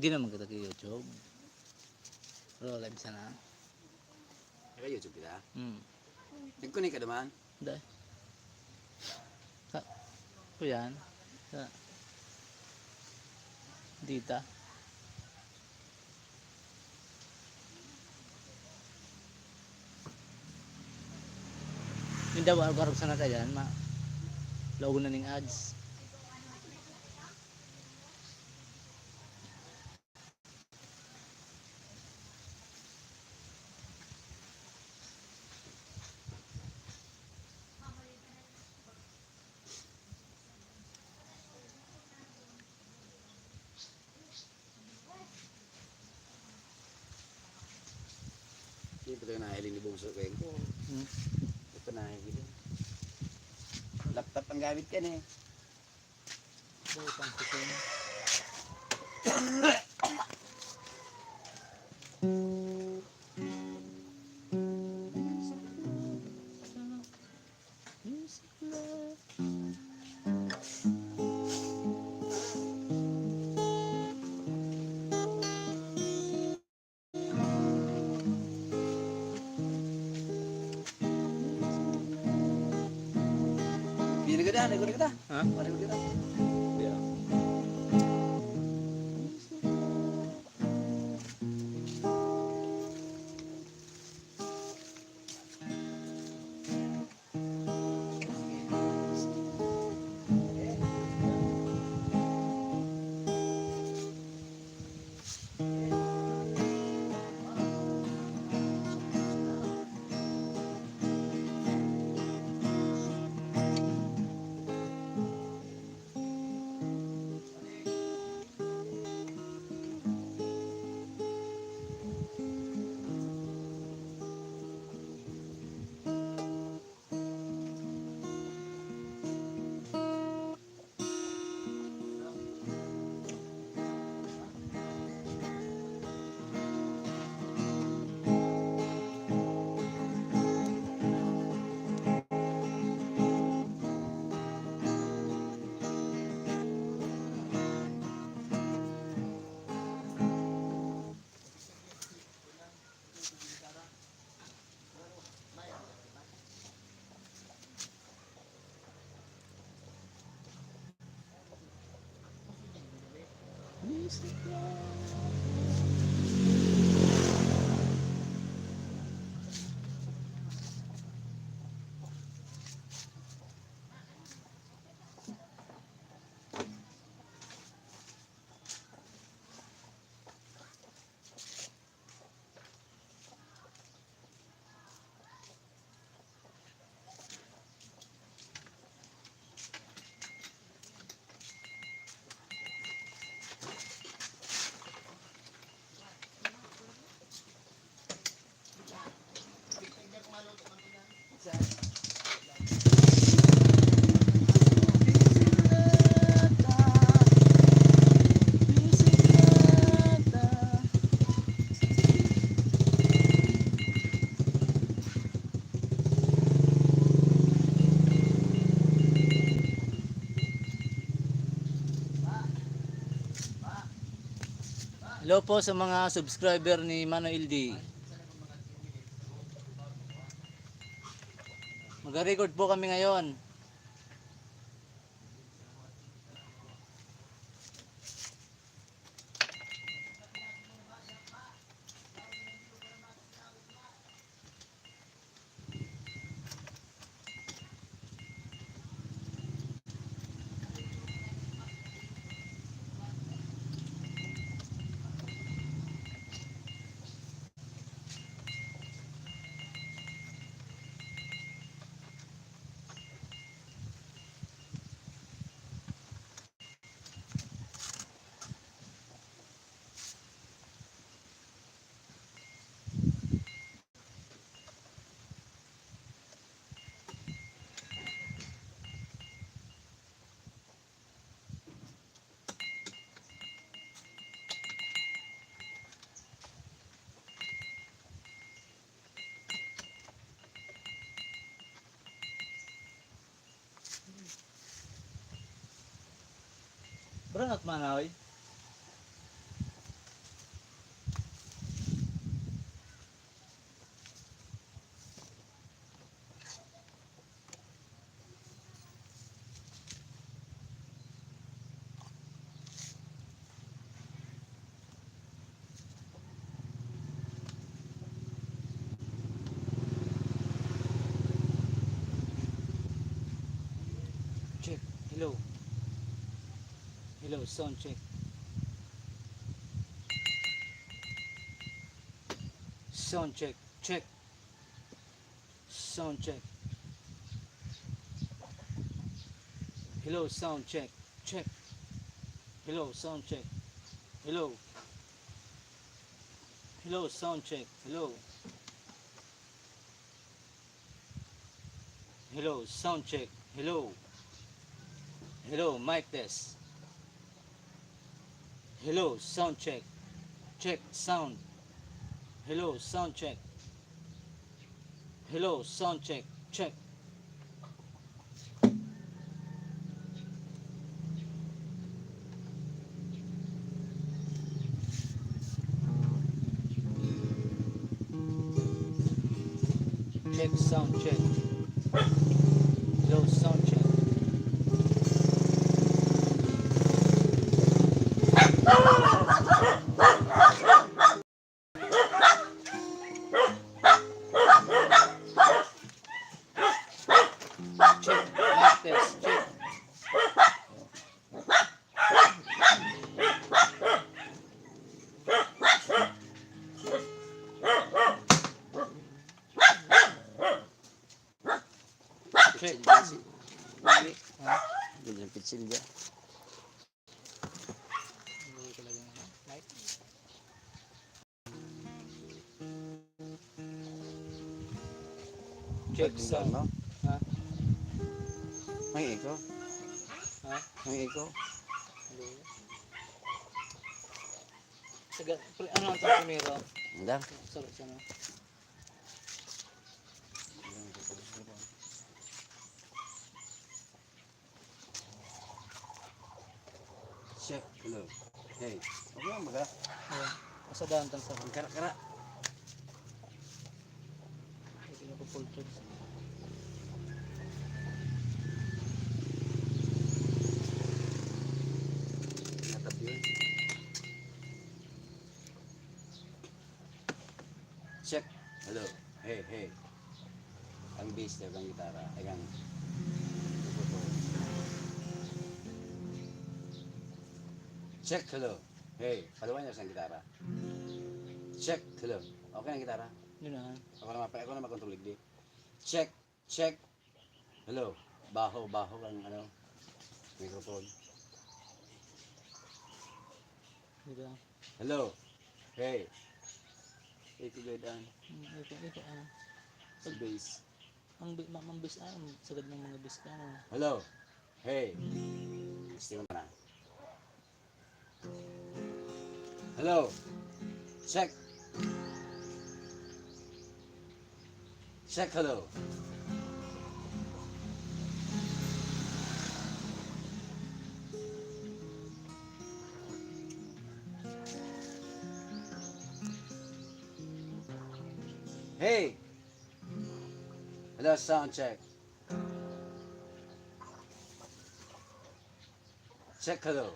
Hindi naman kita kay YouTube. Pero live sana. Naka-YouTube kita? Nag-connect ka naman? Hindi. Ito yan. Sa dita. Hindi daw karap sana tayo yan. Logo na ning ads. Ito na nahiling ni Bungso ko ko. Ito na nahiling. Laptop ang gamit ka na eh. Butang kusin. Nagod kita. Ha? Nagod kita. Iya. Hello po sa mga subscriber ni Manoel D. Mag-record po kami ngayon. Beranat mana oi? Hello. Hello, sound check. Sound check. Check. Sound check. Hello, sound check. Check. Hello, sound check. Hello. Hello, sound check. Hello. Hello, sound check. Hello. Hello, mic test. Hello, sound check. Check sound. Hello, sound check. Hello, sound check. Check. Check sound check. Hello, sound check. Check mic test. Check. Check. Lagi. Ha? Ganyan pitsil dyan. Hindi talaga mic. Check sound. No? Ha? May echo. Ha? May echo. Hello. Taga, ano ang primero? Hindi. Sorry, sana. Check. Hello. Hey. Okay lang baga? Ayan. Kasadahan tang sa Ang kara-kara. Hindi ko full charge. Natab yun. Check. Hello. Hey, hey. Ang bass daw, ang gitara. Ay, ang... Check. Hello. Hey. Paluwan niyo sa gitara. Check. Hello. Okay na ang gitara? Yun na. Ako na makontrol di. Check. Check. Hello. Baho, baho ang ano. Microphone. Dito. Hello. Hey. Ito gayaan. Ito, ano. Sa bass. Ang bis, sagad ng mga bis ka. Hello. Hey. Gusto mo na. Hello. Check. Check. Hello. Hey. Hello, sound check. Check. Hello.